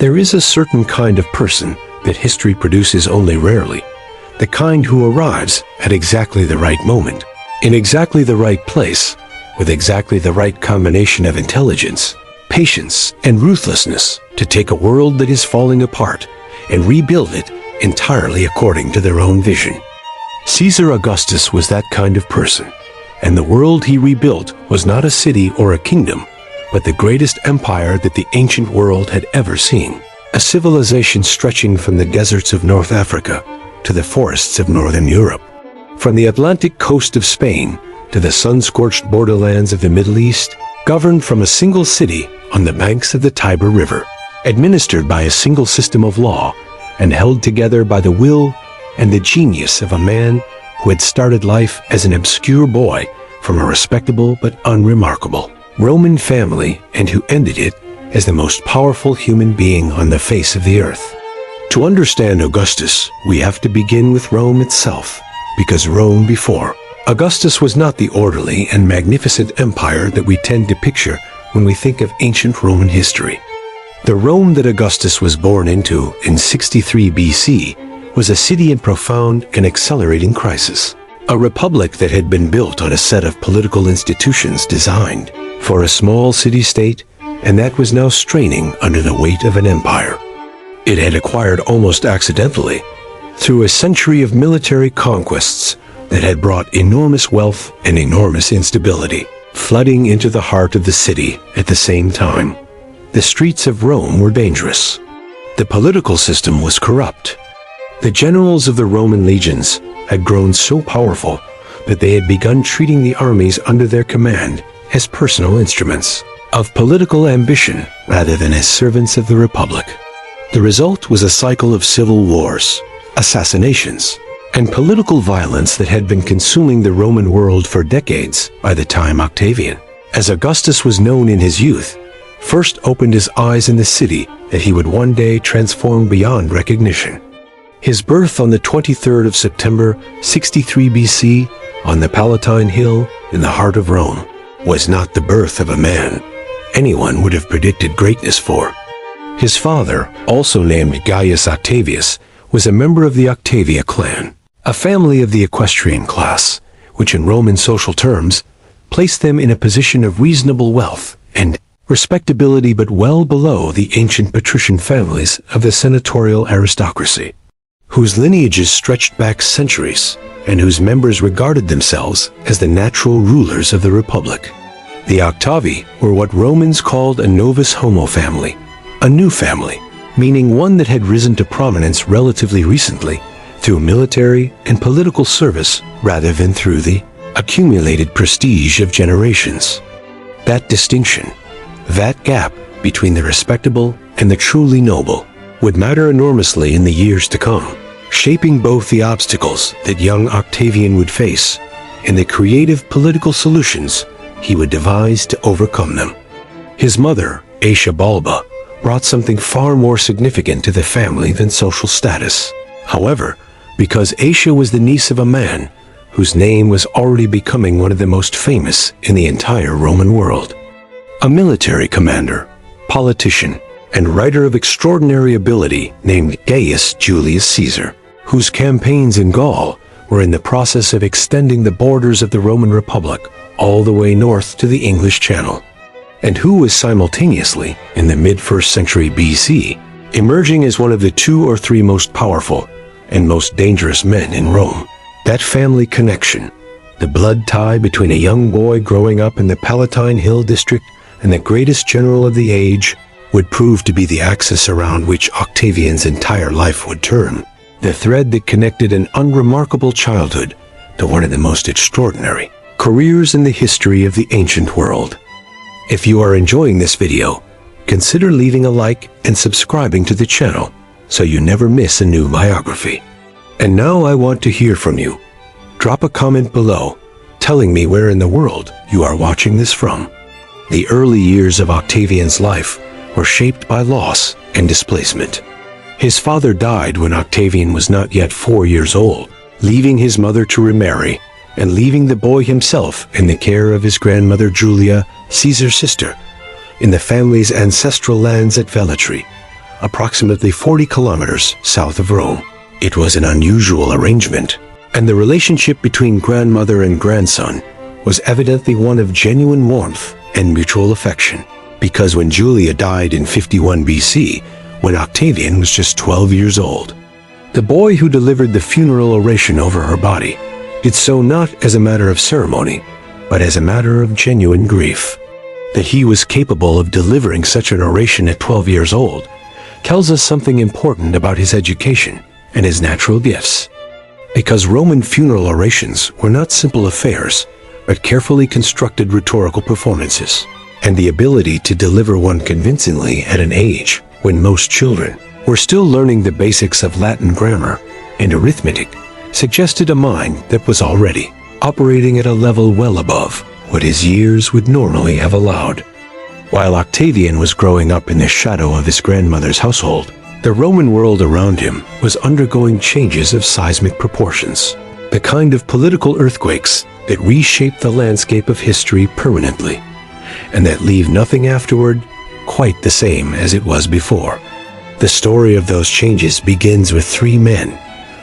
There is a certain kind of person that history produces only rarely, the kind who arrives at exactly the right moment, in exactly the right place, with exactly the right combination of intelligence, patience, and ruthlessness to take a world that is falling apart and rebuild it entirely according to their own vision. Caesar Augustus was that kind of person, and the world he rebuilt was not a city or a kingdom, but the greatest empire that the ancient world had ever seen, a civilization stretching from the deserts of North Africa to the forests of Northern Europe, from the Atlantic coast of Spain to the sun-scorched borderlands of the Middle East, governed from a single city on the banks of the Tiber River, administered by a single system of law, and held together by the will and the genius of a man who had started life as an obscure boy from a respectable but unremarkable Roman family, and who ended it as the most powerful human being on the face of the earth. To understand Augustus, we have to begin with Rome itself, because Rome before Augustus was not the orderly and magnificent empire that we tend to picture when we think of ancient Roman history. The Rome that Augustus was born into in 63 BC was a city in profound and accelerating crisis, a republic that had been built on a set of political institutions designed for a small city-state, and that was now straining under the weight of an empire. It had acquired almost accidentally through a century of military conquests that had brought enormous wealth and enormous instability, flooding into the heart of the city at the same time. The streets of Rome were dangerous. The political system was corrupt. The generals of the Roman legions had grown so powerful that they had begun treating the armies under their command as personal instruments of political ambition rather than as servants of the Republic. The result was a cycle of civil wars, assassinations, and political violence that had been consuming the Roman world for decades by the time Octavian, as Augustus was known in his youth, first opened his eyes in the city that he would one day transform beyond recognition. His birth on the 23rd of September, 63 BC, on the Palatine Hill in the heart of Rome, was not the birth of a man anyone would have predicted greatness for. His father, also named Gaius Octavius, was a member of the Octavia clan, a family of the equestrian class, which in Roman social terms placed them in a position of reasonable wealth and respectability, but well below the ancient patrician families of the senatorial aristocracy, whose lineages stretched back centuries and whose members regarded themselves as the natural rulers of the Republic. The Octavi were what Romans called a novus homo family, a new family, meaning one that had risen to prominence relatively recently through military and political service rather than through the accumulated prestige of generations. That distinction, that gap between the respectable and the truly noble, would matter enormously in the years to come, shaping both the obstacles that young Octavian would face and the creative political solutions he would devise to overcome them. His mother, Asia Balba, brought something far more significant to the family than social status. However, because Asia was the niece of a man whose name was already becoming one of the most famous in the entire Roman world, a military commander, politician, and writer of extraordinary ability named Gaius Julius Caesar, whose campaigns in Gaul were in the process of extending the borders of the Roman Republic all the way north to the English Channel, and who was simultaneously, in the mid-1st century BC, emerging as one of the 2 or 3 most powerful and most dangerous men in Rome. That family connection, the blood tie between a young boy growing up in the Palatine Hill district and the greatest general of the age, would prove to be the axis around which Octavian's entire life would turn, the thread that connected an unremarkable childhood to one of the most extraordinary careers in the history of the ancient world. If you are enjoying this video, consider leaving a like and subscribing to the channel so you never miss a new biography. And now I want to hear from you. Drop a comment below telling me where in the world you are watching this from. The early years of Octavian's life were shaped by loss and displacement. His father died when Octavian was not yet 4 years old, leaving his mother to remarry and leaving the boy himself in the care of his grandmother Julia, Caesar's sister, in the family's ancestral lands at Velitri, approximately 40 kilometers south of Rome. It was an unusual arrangement, and the relationship between grandmother and grandson was evidently one of genuine warmth and mutual affection, because when Julia died in 51 BC, when Octavian was just 12 years old, the boy who delivered the funeral oration over her body did so not as a matter of ceremony, but as a matter of genuine grief. That he was capable of delivering such an oration at 12 years old tells us something important about his education and his natural gifts. Because Roman funeral orations were not simple affairs, but carefully constructed rhetorical performances, and the ability to deliver one convincingly at an age when most children were still learning the basics of Latin grammar and arithmetic suggested a mind that was already operating at a level well above what his years would normally have allowed. While Octavian was growing up in the shadow of his grandmother's household, the Roman world around him was undergoing changes of seismic proportions, the kind of political earthquakes that reshape the landscape of history permanently, and that leave nothing afterward quite the same as it was before. The story of those changes begins with three men,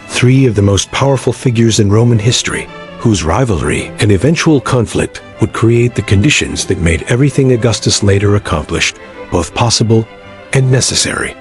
three of the most powerful figures in Roman history, whose rivalry and eventual conflict would create the conditions that made everything Augustus later accomplished both possible and necessary.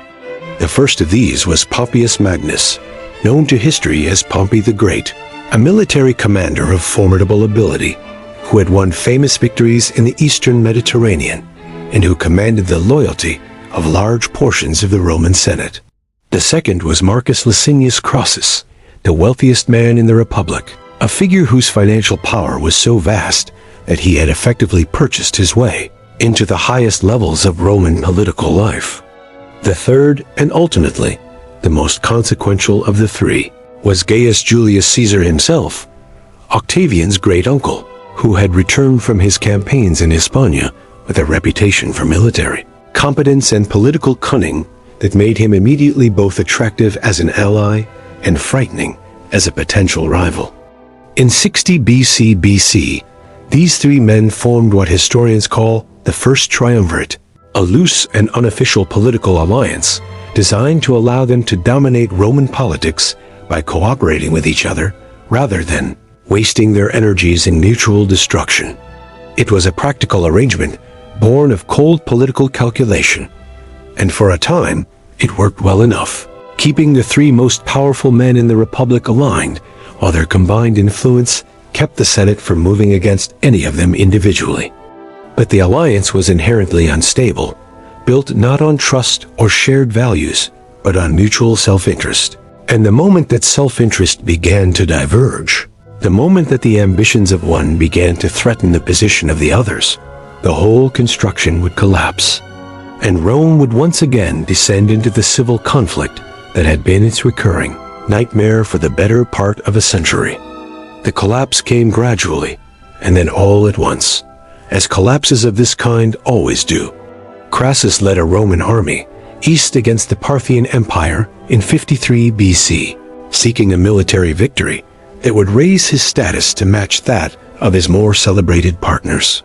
The first of these was Pompeius Magnus, known to history as Pompey the Great, a military commander of formidable ability, who had won famous victories in the eastern Mediterranean, and who commanded the loyalty of large portions of the Roman Senate. The second was Marcus Licinius Crassus, the wealthiest man in the Republic, a figure whose financial power was so vast that he had effectively purchased his way into the highest levels of Roman political life. The third, and ultimately the most consequential of the three, was Gaius Julius Caesar himself, Octavian's great-uncle, who had returned from his campaigns in Hispania with a reputation for military competence and political cunning that made him immediately both attractive as an ally and frightening as a potential rival. In 60 BC, these three men formed what historians call the First Triumvirate, a loose and unofficial political alliance designed to allow them to dominate Roman politics by cooperating with each other rather than wasting their energies in mutual destruction. It was a practical arrangement born of cold political calculation, and for a time it worked well enough, keeping the three most powerful men in the Republic aligned, while their combined influence kept the Senate from moving against any of them individually. But the alliance was inherently unstable, built not on trust or shared values, but on mutual self-interest. And the moment that self-interest began to diverge, the moment that the ambitions of one began to threaten the position of the others, the whole construction would collapse, and Rome would once again descend into the civil conflict that had been its recurring nightmare for the better part of a century. The collapse came gradually, and then all at once, as collapses of this kind always do. Crassus led a Roman army east against the Parthian Empire in 53 BC, seeking a military victory that would raise his status to match that of his more celebrated partners.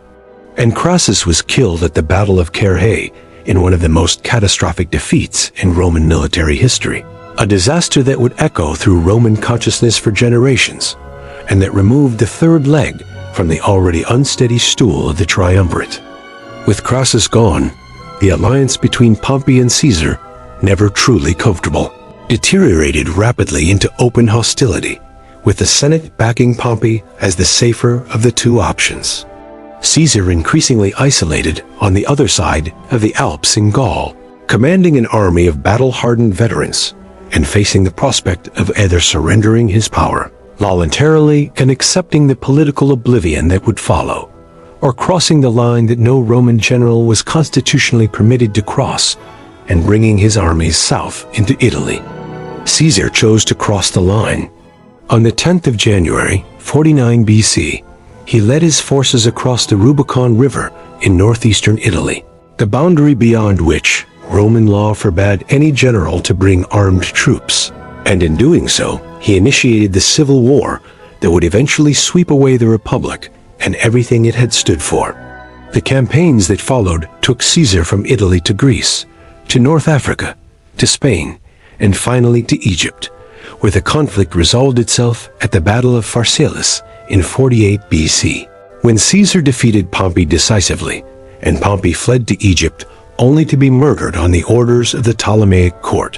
And Crassus was killed at the Battle of Carrhae in one of the most catastrophic defeats in Roman military history, a disaster that would echo through Roman consciousness for generations, and that removed the third leg from the already unsteady stool of the triumvirate. With Crassus gone, the alliance between Pompey and Caesar, never truly comfortable, deteriorated rapidly into open hostility, with the Senate backing Pompey as the safer of the two options. Caesar increasingly isolated on the other side of the Alps in Gaul, commanding an army of battle-hardened veterans and facing the prospect of either surrendering his power voluntarily and accepting the political oblivion that would follow, or crossing the line that no Roman general was constitutionally permitted to cross and bringing his armies south into Italy. Caesar chose to cross the line. On the 10th of January, 49 BC, he led his forces across the Rubicon River in northeastern Italy, the boundary beyond which Roman law forbade any general to bring armed troops, and in doing so, he initiated the civil war that would eventually sweep away the Republic and everything it had stood for. The campaigns that followed took Caesar from Italy to Greece, to North Africa, to Spain, and finally to Egypt, where the conflict resolved itself at the Battle of Pharsalus in 48 BC, when Caesar defeated Pompey decisively, and Pompey fled to Egypt only to be murdered on the orders of the Ptolemaic court,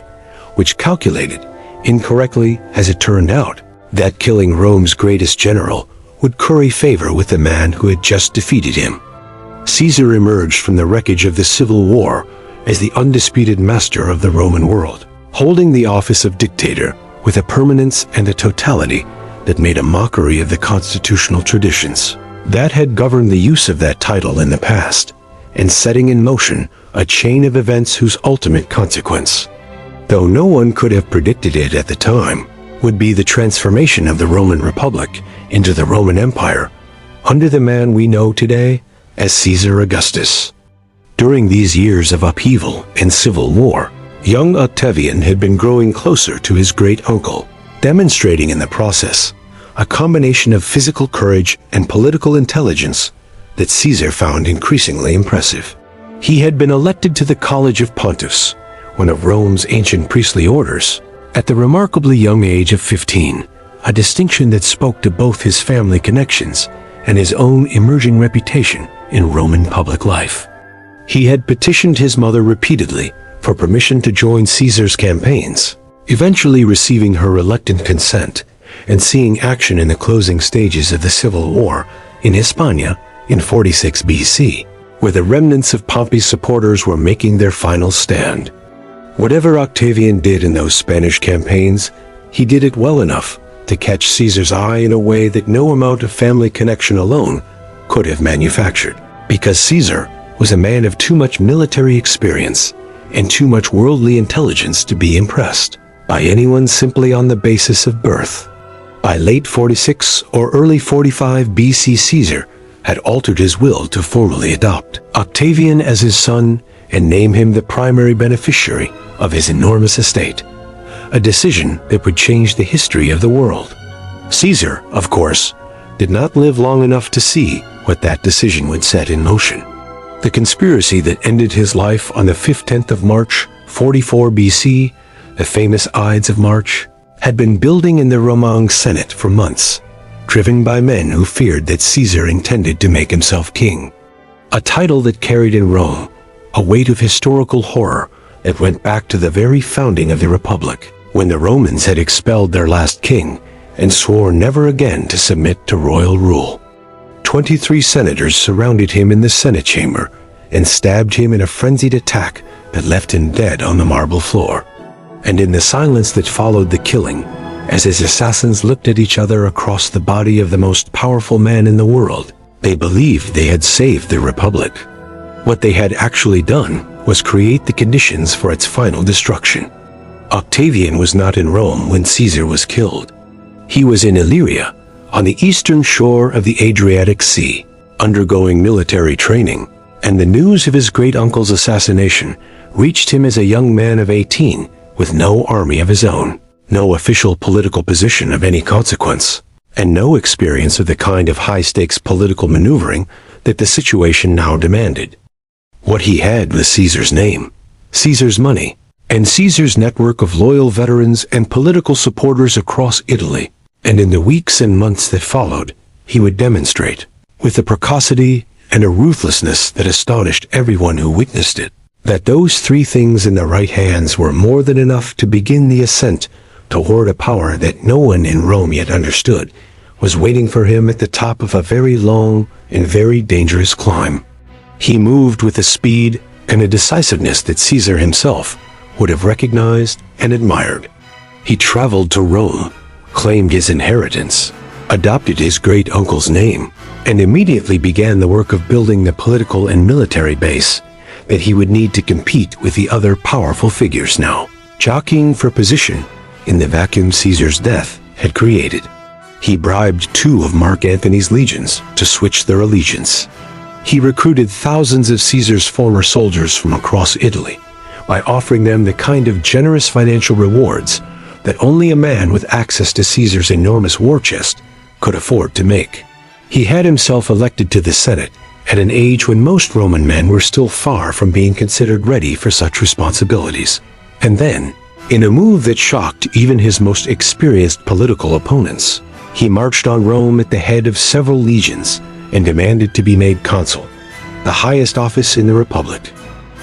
which calculated, incorrectly as it turned out, that killing Rome's greatest general would curry favor with the man who had just defeated him. Caesar emerged from the wreckage of the civil war as the undisputed master of the Roman world, holding the office of dictator with a permanence and a totality that made a mockery of the constitutional traditions that had governed the use of that title in the past, and setting in motion a chain of events whose ultimate consequence, though no one could have predicted it at the time, would be the transformation of the Roman Republic into the Roman Empire under the man we know today as Caesar Augustus. During these years of upheaval and civil war, young Octavian had been growing closer to his great-uncle, demonstrating in the process a combination of physical courage and political intelligence that Caesar found increasingly impressive. He had been elected to the College of Pontiffs, one of Rome's ancient priestly orders, at the remarkably young age of 15, a distinction that spoke to both his family connections and his own emerging reputation in Roman public life. He had petitioned his mother repeatedly for permission to join Caesar's campaigns, eventually receiving her reluctant consent and seeing action in the closing stages of the civil war in Hispania in 46 BC, where the remnants of Pompey's supporters were making their final stand. Whatever Octavian did in those Spanish campaigns, he did it well enough to catch Caesar's eye in a way that no amount of family connection alone could have manufactured, because Caesar was a man of too much military experience and too much worldly intelligence to be impressed by anyone simply on the basis of birth. By late 46 or early 45 BC, Caesar had altered his will to formally adopt Octavian as his son and name him the primary beneficiary of his enormous estate, a decision that would change the history of the world. Caesar, of course, did not live long enough to see what that decision would set in motion. The conspiracy that ended his life on the 15th of March, 44 BC, the famous Ides of March, had been building in the Roman Senate for months, driven by men who feared that Caesar intended to make himself king, a title that carried in Rome a weight of historical horror that went back to the very founding of the Republic, when the Romans had expelled their last king and swore never again to submit to royal rule. 23 senators surrounded him in the Senate chamber and stabbed him in a frenzied attack that left him dead on the marble floor. And in the silence that followed the killing, as his assassins looked at each other across the body of the most powerful man in the world, they believed they had saved the Republic. What they had actually done was create the conditions for its final destruction. Octavian was not in Rome when Caesar was killed. He was in Illyria, on the eastern shore of the Adriatic Sea, undergoing military training, and the news of his great-uncle's assassination reached him as a young man of 18 with no army of his own, no official political position of any consequence, and no experience of the kind of high-stakes political maneuvering that the situation now demanded. What he had was Caesar's name, Caesar's money, and Caesar's network of loyal veterans and political supporters across Italy. And in the weeks and months that followed, he would demonstrate, with a precocity and a ruthlessness that astonished everyone who witnessed it, that those three things in the right hands were more than enough to begin the ascent toward a power that no one in Rome yet understood was waiting for him at the top of a very long and very dangerous climb. He moved with a speed and a decisiveness that Caesar himself would have recognized and admired. He traveled to Rome, claimed his inheritance, adopted his great-uncle's name, and immediately began the work of building the political and military base that he would need to compete with the other powerful figures now, jockeying for position in the vacuum Caesar's death had created. He bribed 2 of Mark Antony's legions to switch their allegiance. He recruited thousands of Caesar's former soldiers from across Italy by offering them the kind of generous financial rewards that only a man with access to Caesar's enormous war chest could afford to make. He had himself elected to the Senate at an age when most Roman men were still far from being considered ready for such responsibilities. And then, in a move that shocked even his most experienced political opponents, he marched on Rome at the head of several legions and demanded to be made consul, the highest office in the Republic.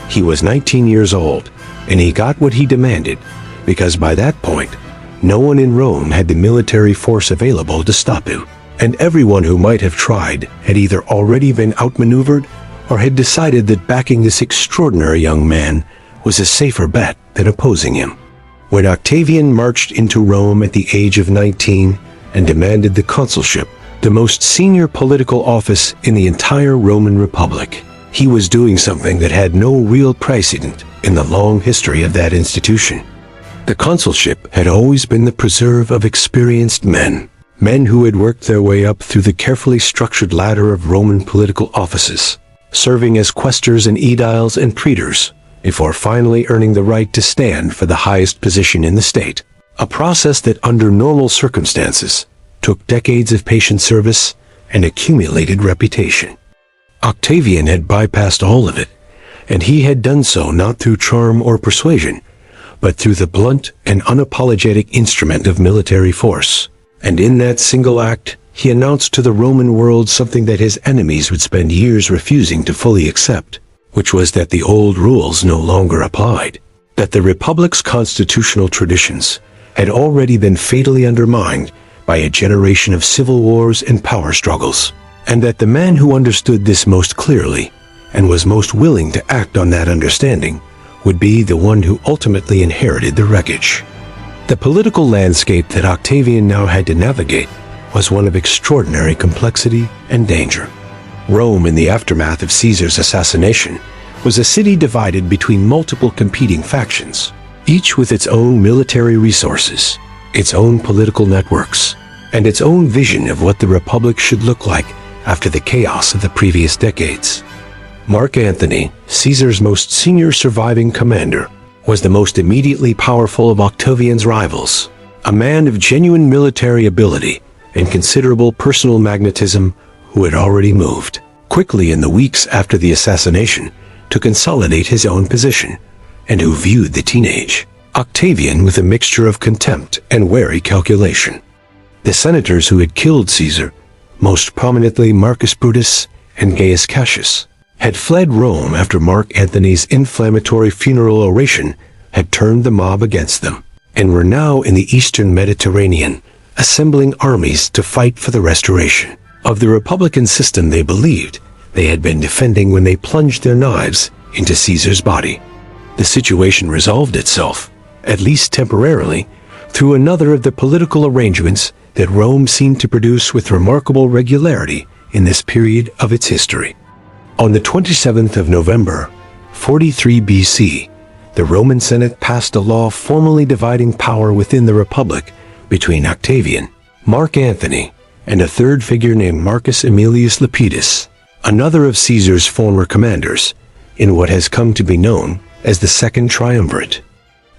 He was 19 years old, and he got what he demanded, because by that point, no one in Rome had the military force available to stop him, and everyone who might have tried had either already been outmaneuvered or had decided that backing this extraordinary young man was a safer bet than opposing him. When Octavian marched into Rome at the age of 19 and demanded the consulship, the most senior political office in the entire Roman Republic, he was doing something that had no real precedent in the long history of that institution. The consulship had always been the preserve of experienced men who had worked their way up through the carefully structured ladder of Roman political offices, serving as quaestors and aediles and praetors, before finally earning the right to stand for the highest position in the state, a process that under normal circumstances took decades of patient service and accumulated reputation. Octavian had bypassed all of it, and he had done so not through charm or persuasion, but through the blunt and unapologetic instrument of military force. And in that single act, he announced to the Roman world something that his enemies would spend years refusing to fully accept, which was that the old rules no longer applied, that the Republic's constitutional traditions had already been fatally undermined by a generation of civil wars and power struggles, and that the man who understood this most clearly and was most willing to act on that understanding would be the one who ultimately inherited the wreckage. The political landscape that Octavian now had to navigate was one of extraordinary complexity and danger. Rome, in the aftermath of Caesar's assassination, was a city divided between multiple competing factions, each with its own military resources, its own political networks, and its own vision of what the Republic should look like after the chaos of the previous decades. Mark Antony, Caesar's most senior surviving commander, was the most immediately powerful of Octavian's rivals, a man of genuine military ability and considerable personal magnetism who had already moved quickly in the weeks after the assassination to consolidate his own position, and who viewed the teenage Octavian with a mixture of contempt and wary calculation. The senators who had killed Caesar, most prominently Marcus Brutus and Gaius Cassius, had fled Rome after Mark Antony's inflammatory funeral oration had turned the mob against them, and were now in the eastern Mediterranean, assembling armies to fight for the restoration of the republican system they believed they had been defending when they plunged their knives into Caesar's body. The situation resolved itself, at least temporarily, through another of the political arrangements that Rome seemed to produce with remarkable regularity in this period of its history. On the 27th of November, 43 BC, the Roman Senate passed a law formally dividing power within the Republic between Octavian, Mark Antony, and a third figure named Marcus Aemilius Lepidus, another of Caesar's former commanders, in what has come to be known as the Second Triumvirate.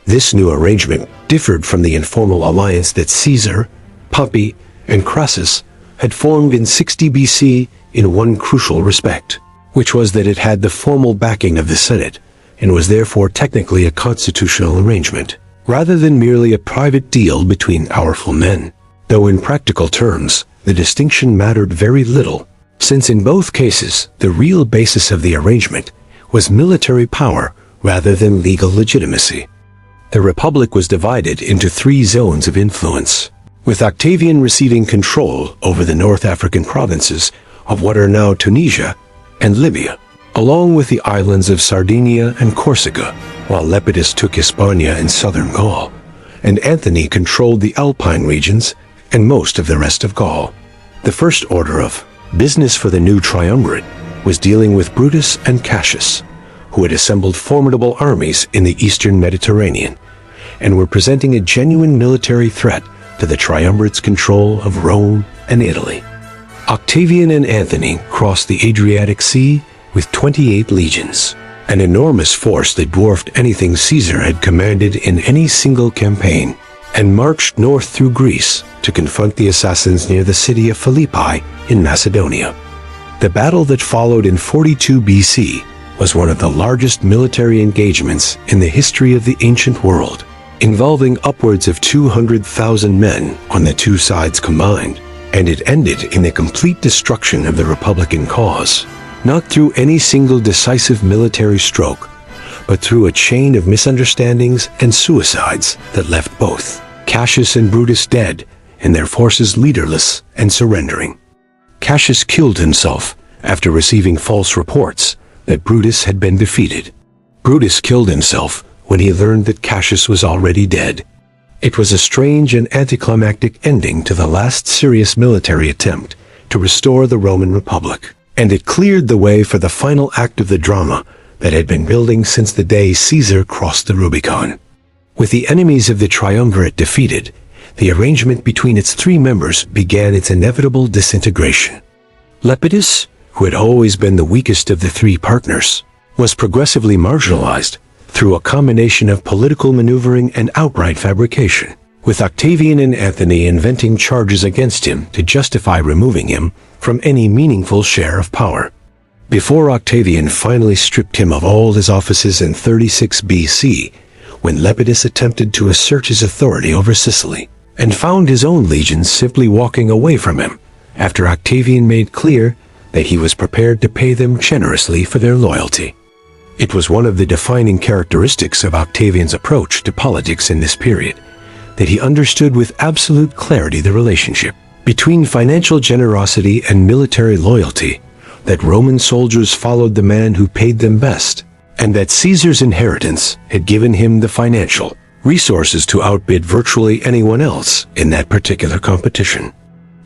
This new arrangement differed from the informal alliance that Caesar, Pompey, and Crassus had formed in 60 BC in one crucial respect, which was that it had the formal backing of the Senate and was therefore technically a constitutional arrangement, rather than merely a private deal between powerful men, though in practical terms the distinction mattered very little, since in both cases the real basis of the arrangement was military power rather than legal legitimacy. The Republic was divided into 3 zones of influence, with Octavian receiving control over the North African provinces of what are now Tunisia and Libya, along with the islands of Sardinia and Corsica, while Lepidus took Hispania and southern Gaul, and Antony controlled the Alpine regions and most of the rest of Gaul. The first order of business for the new triumvirate was dealing with Brutus and Cassius, who had assembled formidable armies in the eastern Mediterranean, and were presenting a genuine military threat to the triumvirate's control of Rome and Italy. Octavian and Antony crossed the Adriatic Sea with 28 legions, an enormous force that dwarfed anything Caesar had commanded in any single campaign, and marched north through Greece to confront the assassins near the city of Philippi in Macedonia. The battle that followed in 42 BC was one of the largest military engagements in the history of the ancient world, involving upwards of 200,000 men on the two sides combined, and it ended in the complete destruction of the Republican cause, not through any single decisive military stroke, but through a chain of misunderstandings and suicides that left both Cassius and Brutus dead, and their forces leaderless and surrendering. Cassius killed himself after receiving false reports that Brutus had been defeated. Brutus killed himself when he learned that Cassius was already dead. It was a strange and anticlimactic ending to the last serious military attempt to restore the Roman Republic, and it cleared the way for the final act of the drama that had been building since the day Caesar crossed the Rubicon. With the enemies of the triumvirate defeated, the arrangement between its three members began its inevitable disintegration. Lepidus, who had always been the weakest of the three partners, was progressively marginalized through a combination of political maneuvering and outright fabrication, with Octavian and Antony inventing charges against him to justify removing him from any meaningful share of power. Before Octavian finally stripped him of all his offices in 36 BC, when Lepidus attempted to assert his authority over Sicily, and found his own legions simply walking away from him after Octavian made clear that he was prepared to pay them generously for their loyalty. It was one of the defining characteristics of Octavian's approach to politics in this period, that he understood with absolute clarity the relationship between financial generosity and military loyalty, that Roman soldiers followed the man who paid them best, and that Caesar's inheritance had given him the financial resources to outbid virtually anyone else in that particular competition.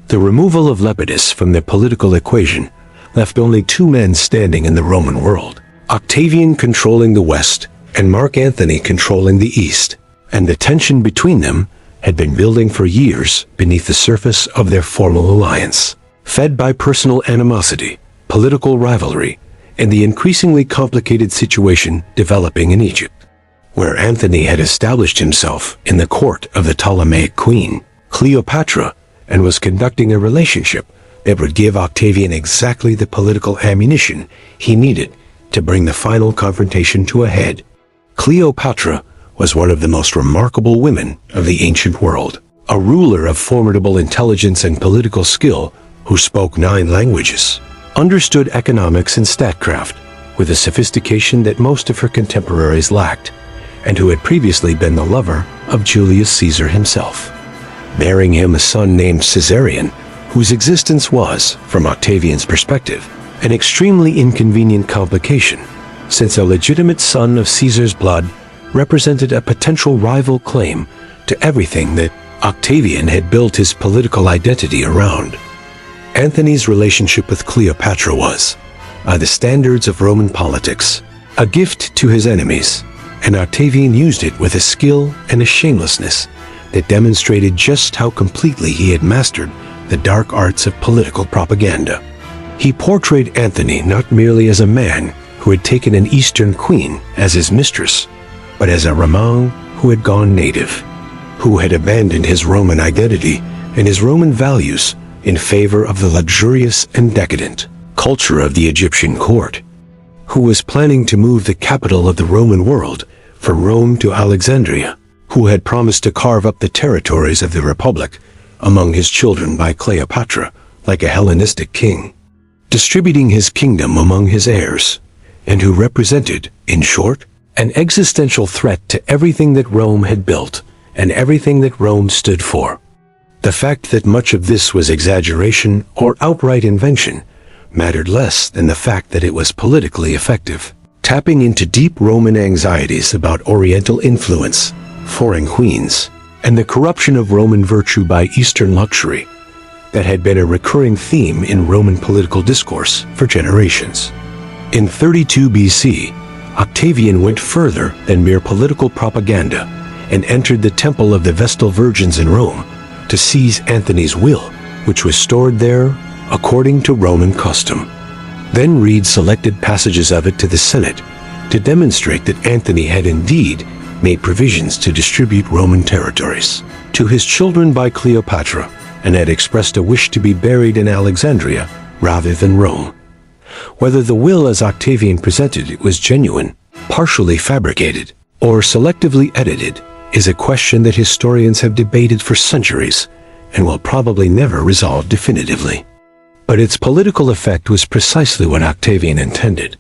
The removal of Lepidus from the political equation left only two men standing in the Roman world, Octavian controlling the West and Mark Antony controlling the East, and the tension between them had been building for years beneath the surface of their formal alliance, fed by personal animosity, political rivalry, and the increasingly complicated situation developing in Egypt, where Antony had established himself in the court of the Ptolemaic queen, Cleopatra, and was conducting a relationship that would give Octavian exactly the political ammunition he needed to bring the final confrontation to a head. Cleopatra was one of the most remarkable women of the ancient world, a ruler of formidable intelligence and political skill who spoke 9 languages, understood economics and statcraft with a sophistication that most of her contemporaries lacked, and who had previously been the lover of Julius Caesar himself, bearing him a son named Caesarion, whose existence was, from Octavian's perspective, an extremely inconvenient complication, since a legitimate son of Caesar's blood represented a potential rival claim to everything that Octavian had built his political identity around. Antony's relationship with Cleopatra was, by the standards of Roman politics, a gift to his enemies, and Octavian used it with a skill and a shamelessness that demonstrated just how completely he had mastered the dark arts of political propaganda. He portrayed Antony not merely as a man who had taken an Eastern queen as his mistress, but as a Roman who had gone native, who had abandoned his Roman identity and his Roman values in favor of the luxurious and decadent culture of the Egyptian court, who was planning to move the capital of the Roman world from Rome to Alexandria, who had promised to carve up the territories of the Republic among his children by Cleopatra like a Hellenistic king, distributing his kingdom among his heirs, and who represented, in short, an existential threat to everything that Rome had built and everything that Rome stood for. The fact that much of this was exaggeration or outright invention mattered less than the fact that it was politically effective, tapping into deep Roman anxieties about Oriental influence, foreign queens, and the corruption of Roman virtue by Eastern luxury that had been a recurring theme in Roman political discourse for generations. In 32 BC, Octavian went further than mere political propaganda and entered the Temple of the Vestal Virgins in Rome to seize Antony's will, which was stored there according to Roman custom. Then read selected passages of it to the Senate to demonstrate that Antony had indeed made provisions to distribute Roman territories to his children by Cleopatra, and had expressed a wish to be buried in Alexandria rather than Rome. Whether the will as Octavian presented it was genuine, partially fabricated, or selectively edited is a question that historians have debated for centuries and will probably never resolve definitively. But its political effect was precisely what Octavian intended,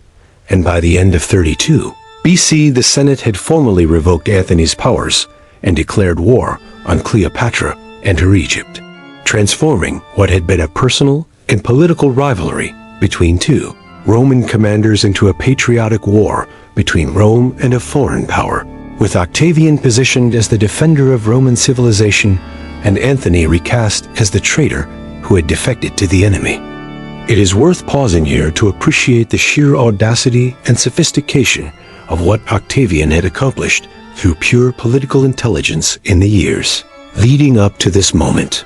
and by the end of 32 BC the Senate had formally revoked Antony's powers and declared war on Cleopatra and her Egypt, transforming what had been a personal and political rivalry between two Roman commanders into a patriotic war between Rome and a foreign power, with Octavian positioned as the defender of Roman civilization and Antony recast as the traitor who had defected to the enemy. It is worth pausing here to appreciate the sheer audacity and sophistication of what Octavian had accomplished through pure political intelligence in the years leading up to this moment.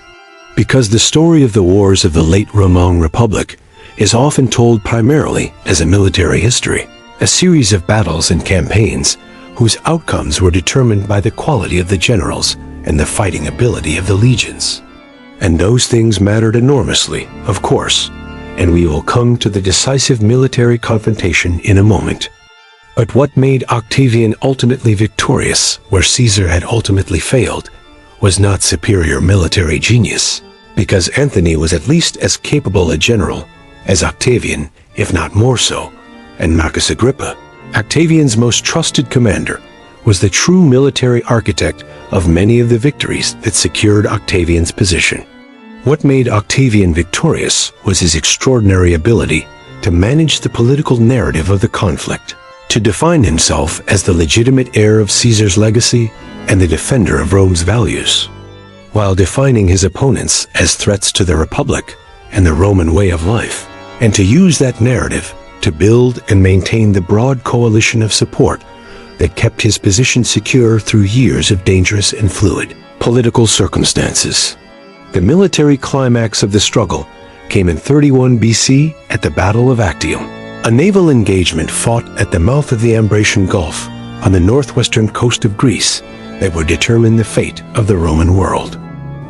Because the story of the wars of the late Roman Republic is often told primarily as a military history, a series of battles and campaigns whose outcomes were determined by the quality of the generals and the fighting ability of the legions. And those things mattered enormously, of course, and we will come to the decisive military confrontation in a moment. But what made Octavian ultimately victorious where Caesar had ultimately failed was not superior military genius, because Antony was at least as capable a general as Octavian, if not more so, and Marcus Agrippa, Octavian's most trusted commander, was the true military architect of many of the victories that secured Octavian's position. What made Octavian victorious was his extraordinary ability to manage the political narrative of the conflict, to define himself as the legitimate heir of Caesar's legacy and the defender of Rome's values, while defining his opponents as threats to the Republic and the Roman way of life, and to use that narrative to build and maintain the broad coalition of support that kept his position secure through years of dangerous and fluid political circumstances. The military climax of the struggle came in 31 BC at the Battle of Actium, a naval engagement fought at the mouth of the Ambracian Gulf on the northwestern coast of Greece that would determine the fate of the Roman world.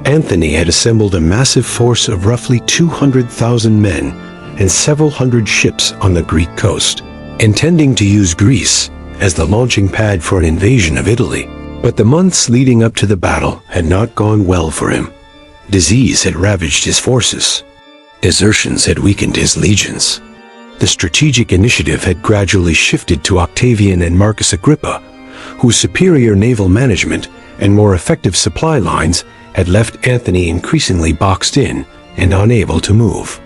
Antony had assembled a massive force of roughly 200,000 men and several hundred ships on the Greek coast, intending to use Greece as the launching pad for an invasion of Italy. But the months leading up to the battle had not gone well for him. Disease had ravaged his forces. Desertions had weakened his legions. The strategic initiative had gradually shifted to Octavian and Marcus Agrippa, whose superior naval management and more effective supply lines had left Antony increasingly boxed in and unable to move.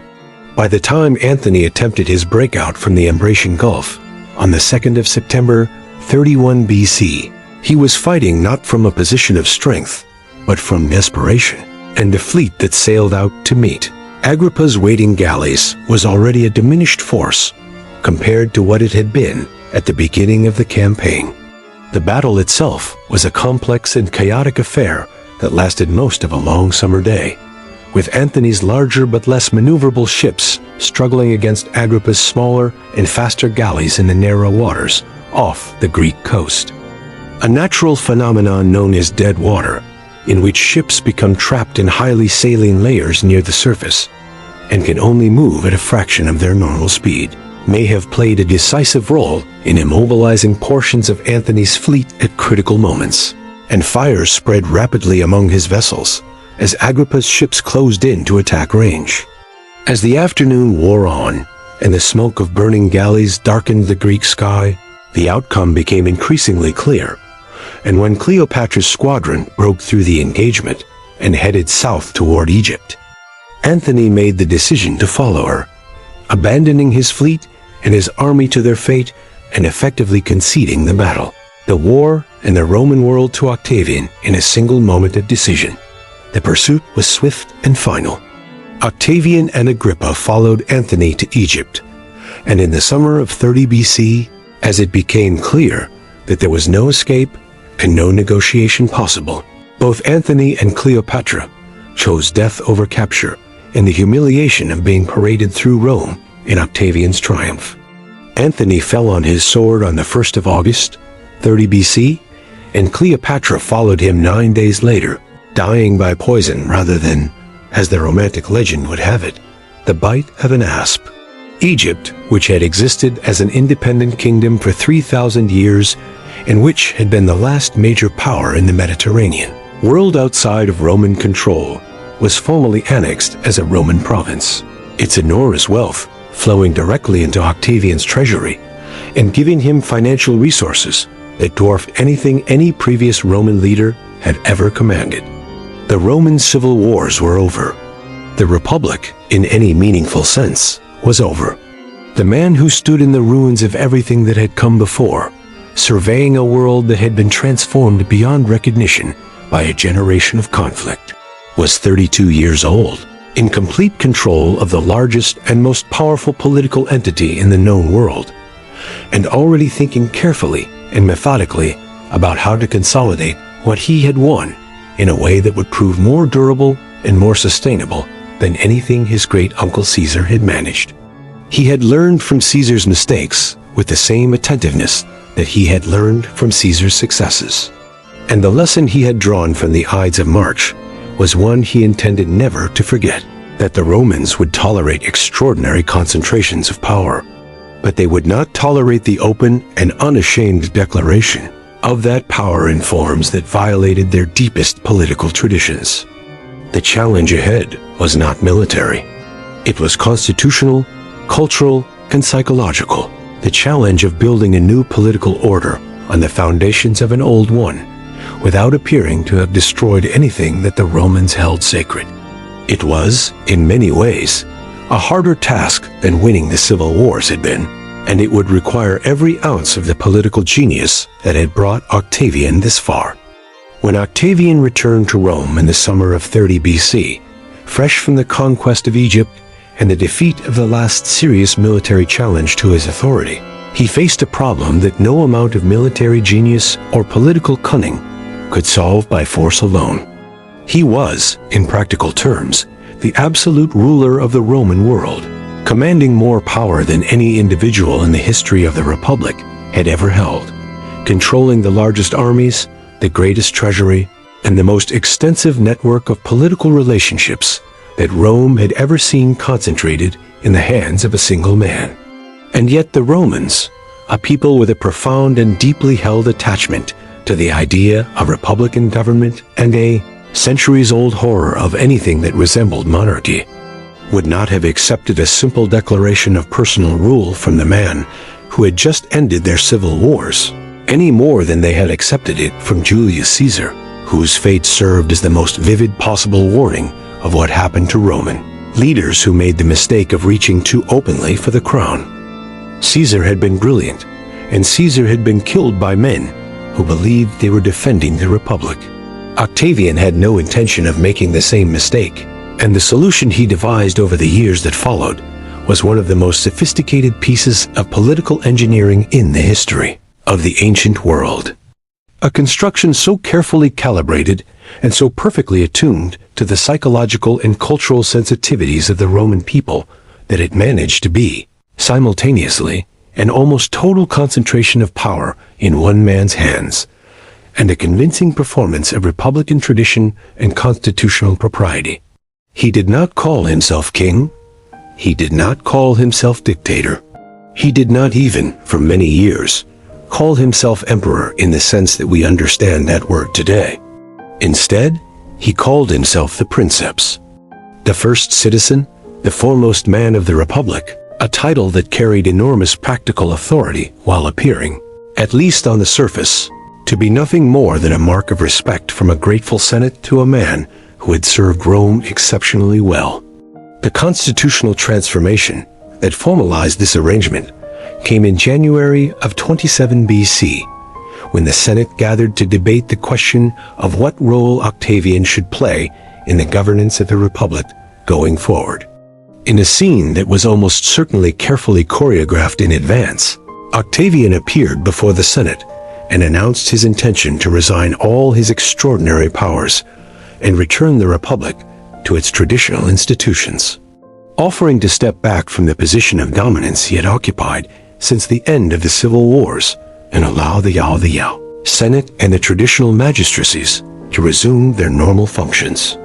By the time Antony attempted his breakout from the Ambracian Gulf on the 2nd of September, 31 BC, he was fighting not from a position of strength, but from desperation, and the fleet that sailed out to meet Agrippa's waiting galleys was already a diminished force compared to what it had been at the beginning of the campaign. The battle itself was a complex and chaotic affair that lasted most of a long summer day, with Antony's larger but less maneuverable ships struggling against Agrippa's smaller and faster galleys in the narrow waters off the Greek coast. A natural phenomenon known as dead water, in which ships become trapped in highly saline layers near the surface and can only move at a fraction of their normal speed, may have played a decisive role in immobilizing portions of Antony's fleet at critical moments, and fires spread rapidly among his vessels as Agrippa's ships closed in to attack range. As the afternoon wore on and the smoke of burning galleys darkened the Greek sky, the outcome became increasingly clear, and when Cleopatra's squadron broke through the engagement and headed south toward Egypt, Antony made the decision to follow her, abandoning his fleet and his army to their fate and effectively conceding the battle, the war, and the Roman world to Octavian in a single moment of decision. The pursuit was swift and final. Octavian and Agrippa followed Antony to Egypt, and in the summer of 30 BC, as it became clear that there was no escape and no negotiation possible, both Antony and Cleopatra chose death over capture and the humiliation of being paraded through Rome in Octavian's triumph. Antony fell on his sword on the 1st of August, 30 BC, and Cleopatra followed him 9 days later, dying by poison rather than, as the romantic legend would have it, the bite of an asp. Egypt, which had existed as an independent kingdom for 3,000 years and which had been the last major power in the Mediterranean world outside of Roman control, was formally annexed as a Roman province. Its enormous wealth flowing directly into Octavian's treasury and giving him financial resources that dwarfed anything any previous Roman leader had ever commanded. The Roman civil wars were over. The Republic, in any meaningful sense, was over. The man who stood in the ruins of everything that had come before, surveying a world that had been transformed beyond recognition by a generation of conflict, was 32 years old, in complete control of the largest and most powerful political entity in the known world, and already thinking carefully and methodically about how to consolidate what he had won in a way that would prove more durable and more sustainable than anything his great-uncle Caesar had managed. He had learned from Caesar's mistakes with the same attentiveness that he had learned from Caesar's successes. And the lesson he had drawn from the Ides of March was one he intended never to forget, that the Romans would tolerate extraordinary concentrations of power, but they would not tolerate the open and unashamed declaration of that power in forms that violated their deepest political traditions. The challenge ahead was not military. It was constitutional, cultural, and psychological. The challenge of building a new political order on the foundations of an old one, without appearing to have destroyed anything that the Romans held sacred. It was, in many ways, a harder task than winning the civil wars had been, and it would require every ounce of the political genius that had brought Octavian this far. When Octavian returned to Rome in the summer of 30 BC, fresh from the conquest of Egypt and the defeat of the last serious military challenge to his authority, he faced a problem that no amount of military genius or political cunning could solve by force alone. He was, in practical terms, the absolute ruler of the Roman world, commanding more power than any individual in the history of the Republic had ever held, controlling the largest armies, the greatest treasury, and the most extensive network of political relationships that Rome had ever seen concentrated in the hands of a single man. And yet the Romans, a people with a profound and deeply held attachment to the idea of republican government and a centuries-old horror of anything that resembled monarchy, would not have accepted a simple declaration of personal rule from the man who had just ended their civil wars, any more than they had accepted it from Julius Caesar, whose fate served as the most vivid possible warning of what happened to Roman leaders who made the mistake of reaching too openly for the crown. Caesar had been brilliant, and Caesar had been killed by men who believed they were defending the Republic. Octavian had no intention of making the same mistake, and the solution he devised over the years that followed was one of the most sophisticated pieces of political engineering in the history of the ancient world. A construction so carefully calibrated and so perfectly attuned to the psychological and cultural sensitivities of the Roman people that it managed to be, simultaneously, an almost total concentration of power in one man's hands, and a convincing performance of republican tradition and constitutional propriety. He did not call himself king. He did not call himself dictator. He did not even, for many years, call himself emperor in the sense that we understand that word today. Instead, he called himself the princeps, the first citizen, the foremost man of the Republic, a title that carried enormous practical authority while appearing, at least on the surface, to be nothing more than a mark of respect from a grateful Senate to a man who had served Rome exceptionally well. The constitutional transformation that formalized this arrangement came in January of 27 BC, when the Senate gathered to debate the question of what role Octavian should play in the governance of the Republic going forward. In a scene that was almost certainly carefully choreographed in advance, Octavian appeared before the Senate and announced his intention to resign all his extraordinary powers and return the Republic to its traditional institutions, offering to step back from the position of dominance he had occupied since the end of the civil wars and allow the Senate and the traditional magistracies to resume their normal functions.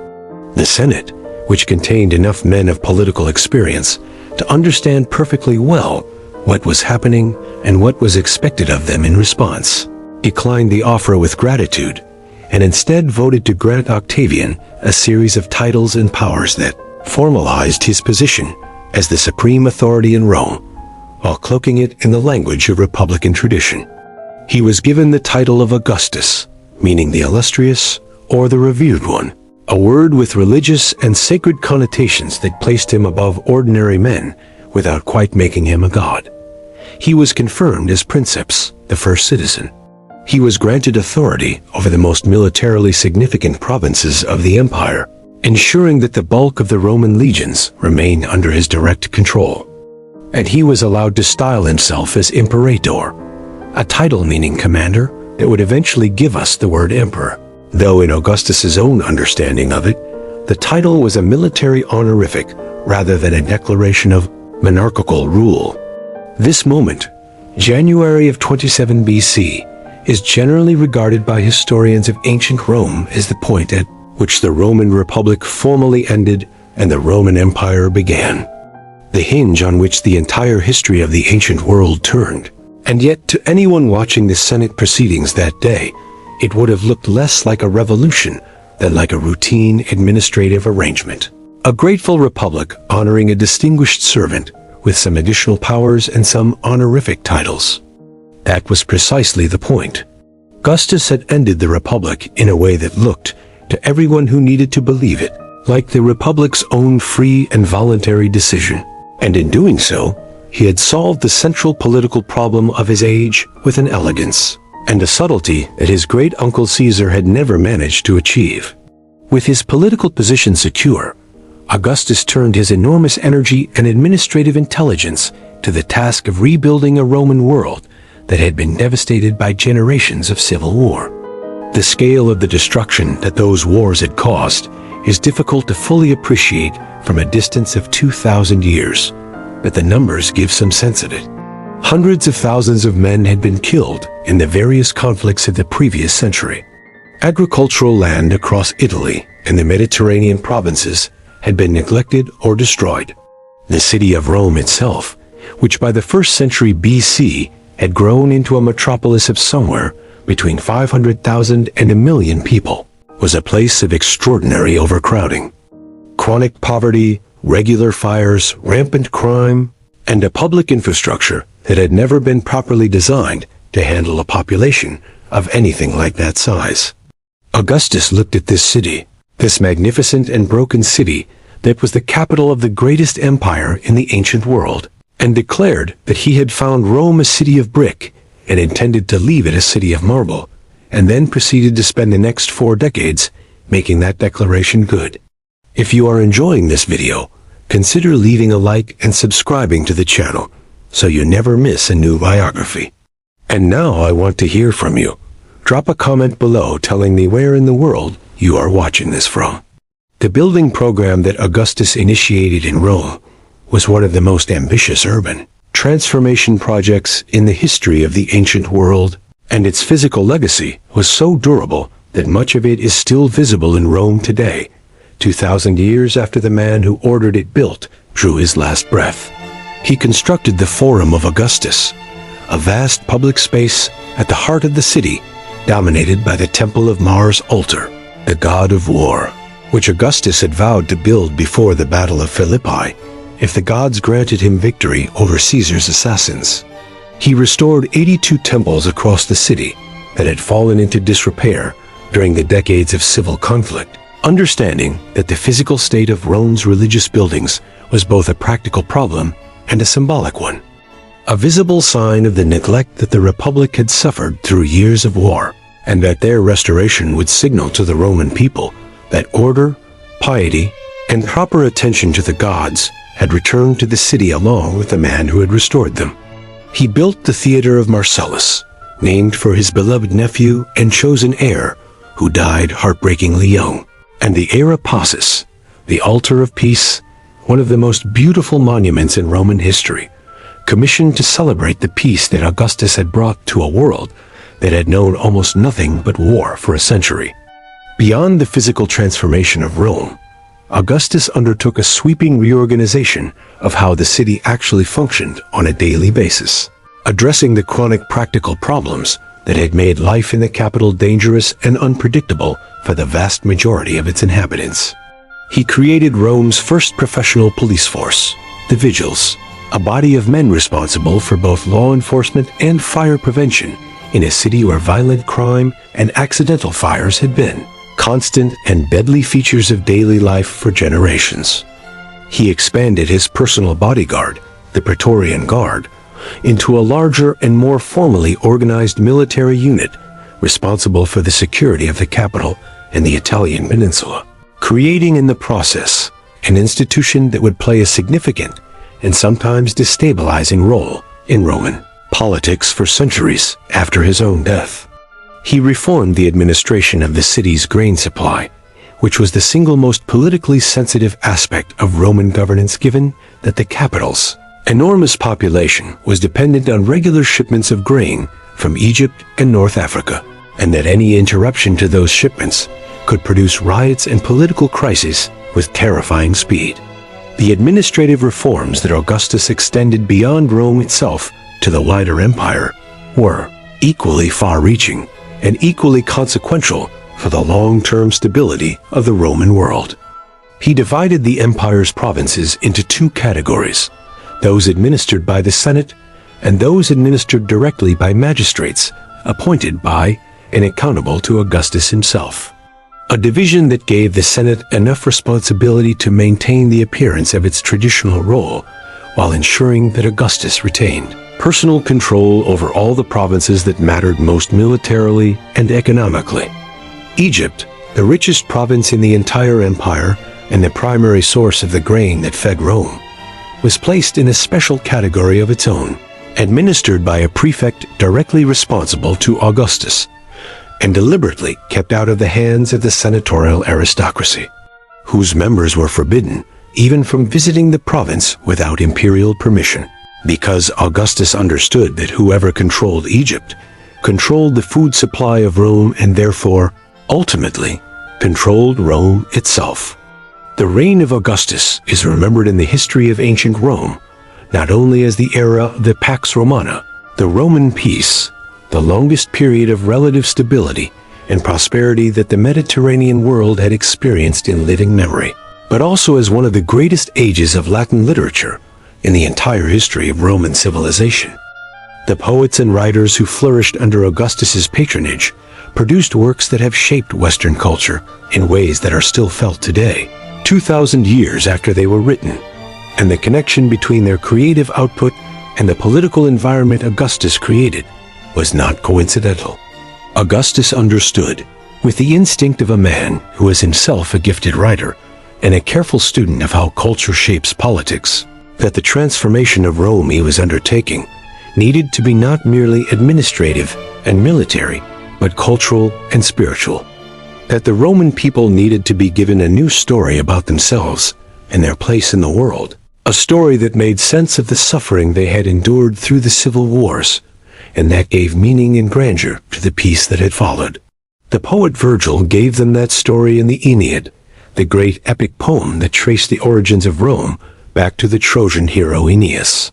The Senate, which contained enough men of political experience to understand perfectly well what was happening and what was expected of them in response, declined the offer with gratitude, and instead voted to grant Octavian a series of titles and powers that formalized his position as the supreme authority in Rome, while cloaking it in the language of Republican tradition. He was given the title of Augustus, meaning the illustrious or the revered one, a word with religious and sacred connotations that placed him above ordinary men without quite making him a god. He was confirmed as princeps, the first citizen. He was granted authority over the most militarily significant provinces of the empire, ensuring that the bulk of the Roman legions remained under his direct control. And he was allowed to style himself as imperator, a title meaning commander that would eventually give us the word emperor, though in Augustus's own understanding of it, the title was a military honorific rather than a declaration of monarchical rule. This moment, January of 27 BC, is generally regarded by historians of ancient Rome as the point at which the Roman Republic formally ended and the Roman Empire began, the hinge on which the entire history of the ancient world turned. And yet, to anyone watching the Senate proceedings that day, it would have looked less like a revolution than like a routine administrative arrangement. A grateful republic honoring a distinguished servant with some additional powers and some honorific titles. That was precisely the point. Augustus had ended the republic in a way that looked, to everyone who needed to believe it, like the republic's own free and voluntary decision. And in doing so, he had solved the central political problem of his age with an elegance and a subtlety that his great-uncle Caesar had never managed to achieve. With his political position secure, Augustus turned his enormous energy and administrative intelligence to the task of rebuilding a Roman world that had been devastated by generations of civil war. The scale of the destruction that those wars had caused is difficult to fully appreciate from a distance of 2,000 years, but the numbers give some sense of it. Hundreds of thousands of men had been killed in the various conflicts of the previous century. Agricultural land across Italy and the Mediterranean provinces had been neglected or destroyed. The city of Rome itself, which by the 1st century BC had grown into a metropolis of somewhere between 500,000 and 1 million people, was a place of extraordinary overcrowding. Chronic poverty, regular fires, rampant crime, and a public infrastructure that had never been properly designed to handle a population of anything like that size. Augustus looked at this city, this magnificent and broken city that was the capital of the greatest empire in the ancient world, and declared that he had found Rome a city of brick and intended to leave it a city of marble, and then proceeded to spend the next 4 decades making that declaration good. If you are enjoying this video, consider leaving a like and subscribing to the channel so you never miss a new biography. And now I want to hear from you. Drop a comment below telling me where in the world you are watching this from. The building program that Augustus initiated in Rome was one of the most ambitious urban transformation projects in the history of the ancient world, and its physical legacy was so durable that much of it is still visible in Rome today, 2,000 years after the man who ordered it built drew his last breath. He constructed the Forum of Augustus, a vast public space at the heart of the city, dominated by the Temple of Mars altar, the god of war, which Augustus had vowed to build before the Battle of Philippi, if the gods granted him victory over Caesar's assassins. He restored 82 temples across the city that had fallen into disrepair during the decades of civil conflict, understanding that the physical state of Rome's religious buildings was both a practical problem and a symbolic one, a visible sign of the neglect that the Republic had suffered through years of war, and that their restoration would signal to the Roman people that order, piety, and proper attention to the gods had returned to the city along with the man who had restored them. He built the Theater of Marcellus, named for his beloved nephew and chosen heir, who died heartbreakingly young, and the Era Paucis, the Altar of Peace, one of the most beautiful monuments in Roman history, commissioned to celebrate the peace that Augustus had brought to a world that had known almost nothing but war for a century. Beyond the physical transformation of Rome, Augustus undertook a sweeping reorganization of how the city actually functioned on a daily basis, addressing the chronic practical problems that had made life in the capital dangerous and unpredictable for the vast majority of its inhabitants. He created Rome's first professional police force, the Vigiles, a body of men responsible for both law enforcement and fire prevention in a city where violent crime and accidental fires had been constant and deadly features of daily life for generations. He expanded his personal bodyguard, the Praetorian Guard, into a larger and more formally organized military unit responsible for the security of the capital and the Italian peninsula, creating in the process an institution that would play a significant and sometimes destabilizing role in Roman politics for centuries after his own death. He reformed the administration of the city's grain supply, which was the single most politically sensitive aspect of Roman governance, given that the capital's enormous population was dependent on regular shipments of grain from Egypt and North Africa, and that any interruption to those shipments could produce riots and political crises with terrifying speed. The administrative reforms that Augustus extended beyond Rome itself to the wider empire were equally far-reaching and equally consequential for the long-term stability of the Roman world. He divided the empire's provinces into two categories: those administered by the Senate and those administered directly by magistrates appointed by and accountable to Augustus himself. A division that gave the Senate enough responsibility to maintain the appearance of its traditional role while ensuring that Augustus retained personal control over all the provinces that mattered most militarily and economically. Egypt, the richest province in the entire empire and the primary source of the grain that fed Rome, was placed in a special category of its own, administered by a prefect directly responsible to Augustus, and deliberately kept out of the hands of the senatorial aristocracy, whose members were forbidden even from visiting the province without imperial permission, because Augustus understood that whoever controlled Egypt controlled the food supply of Rome and therefore, ultimately, controlled Rome itself. The reign of Augustus is remembered in the history of ancient Rome not only as the era of the Pax Romana, the Roman peace, the longest period of relative stability and prosperity that the Mediterranean world had experienced in living memory, but also as one of the greatest ages of Latin literature in the entire history of Roman civilization. The poets and writers who flourished under Augustus's patronage produced works that have shaped Western culture in ways that are still felt today, 2,000 years after they were written, and the connection between their creative output and the political environment Augustus created was not coincidental. Augustus understood, with the instinct of a man who is himself a gifted writer and a careful student of how culture shapes politics, that the transformation of Rome he was undertaking needed to be not merely administrative and military, but cultural and spiritual. That the Roman people needed to be given a new story about themselves and their place in the world, a story that made sense of the suffering they had endured through the civil wars, and that gave meaning and grandeur to the peace that had followed. The poet Virgil gave them that story in the Aeneid, the great epic poem that traced the origins of Rome back to the Trojan hero Aeneas.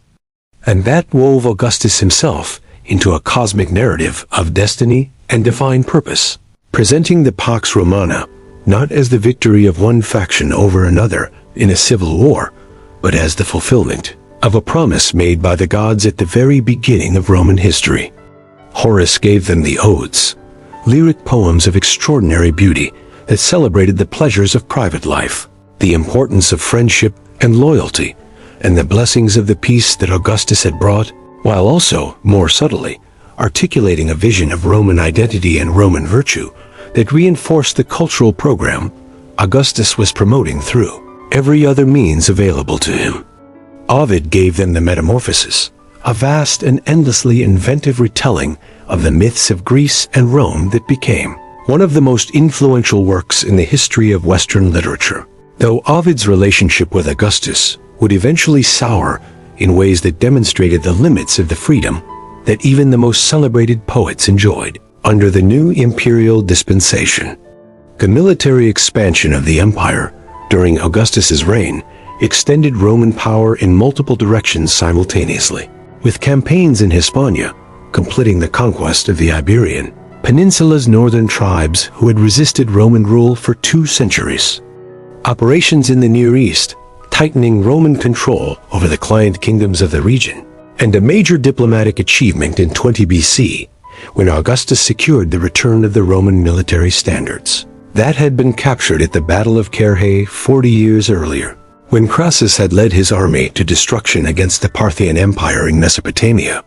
And that wove Augustus himself into a cosmic narrative of destiny and divine purpose, presenting the Pax Romana not as the victory of one faction over another in a civil war, but as the fulfillment of a promise made by the gods at the very beginning of Roman history. Horace gave them the Odes, lyric poems of extraordinary beauty that celebrated the pleasures of private life, the importance of friendship and loyalty, and the blessings of the peace that Augustus had brought, while also, more subtly, articulating a vision of Roman identity and Roman virtue that reinforced the cultural program Augustus was promoting through every other means available to him. Ovid gave them the Metamorphoses, a vast and endlessly inventive retelling of the myths of Greece and Rome that became one of the most influential works in the history of Western literature. Though Ovid's relationship with Augustus would eventually sour in ways that demonstrated the limits of the freedom that even the most celebrated poets enjoyed under the new imperial dispensation. The military expansion of the empire during Augustus's reign, extended Roman power in multiple directions simultaneously, with campaigns in Hispania completing the conquest of the Iberian Peninsula's northern tribes who had resisted Roman rule for 2 centuries. Operations in the Near East, tightening Roman control over the client kingdoms of the region, and a major diplomatic achievement in 20 BC, when Augustus secured the return of the Roman military standards that had been captured at the Battle of Carrhae 40 years earlier, when Crassus had led his army to destruction against the Parthian Empire in Mesopotamia.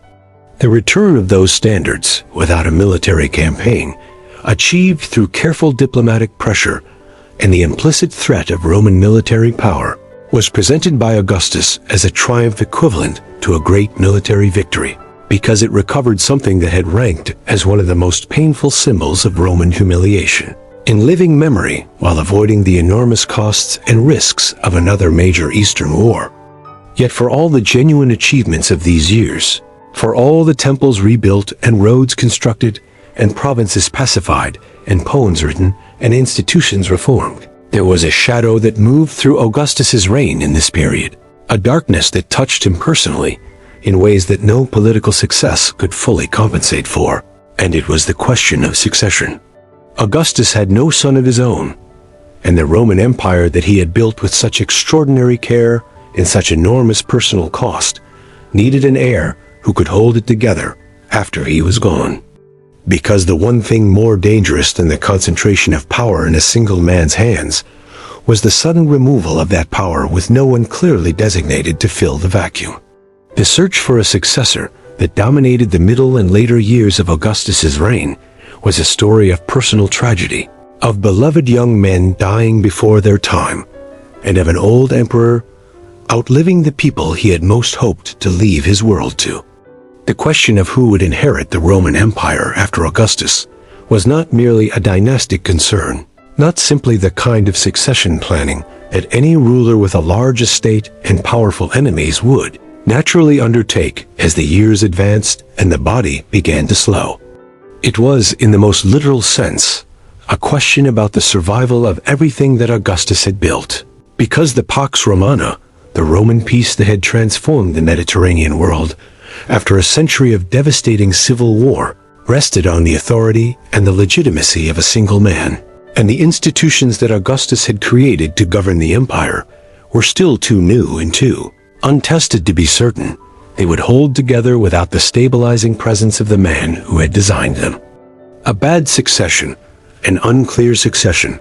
The return of those standards, without a military campaign, achieved through careful diplomatic pressure and the implicit threat of Roman military power, was presented by Augustus as a triumph equivalent to a great military victory, because it recovered something that had ranked as one of the most painful symbols of Roman humiliation, in living memory while avoiding the enormous costs and risks of another major Eastern war. Yet for all the genuine achievements of these years, for all the temples rebuilt and roads constructed and provinces pacified and poems written and institutions reformed, there was a shadow that moved through Augustus's reign in this period, a darkness that touched him personally in ways that no political success could fully compensate for, and it was the question of succession. Augustus had no son of his own, and the Roman Empire that he had built with such extraordinary care and such enormous personal cost needed an heir who could hold it together after he was gone. Because the one thing more dangerous than the concentration of power in a single man's hands was the sudden removal of that power with no one clearly designated to fill the vacuum. The search for a successor that dominated the middle and later years of Augustus's reign was a story of personal tragedy, of beloved young men dying before their time, and of an old emperor outliving the people he had most hoped to leave his world to. The question of who would inherit the Roman Empire after Augustus was not merely a dynastic concern, not simply the kind of succession planning that any ruler with a large estate and powerful enemies would naturally undertake as the years advanced and the body began to slow. It was, in the most literal sense, a question about the survival of everything that Augustus had built, because the Pax Romana, the Roman peace that had transformed the Mediterranean world, after a century of devastating civil war, rested on the authority and the legitimacy of a single man, and the institutions that Augustus had created to govern the empire were still too new and too untested to be certain they would hold together without the stabilizing presence of the man who had designed them. A bad succession, an unclear succession,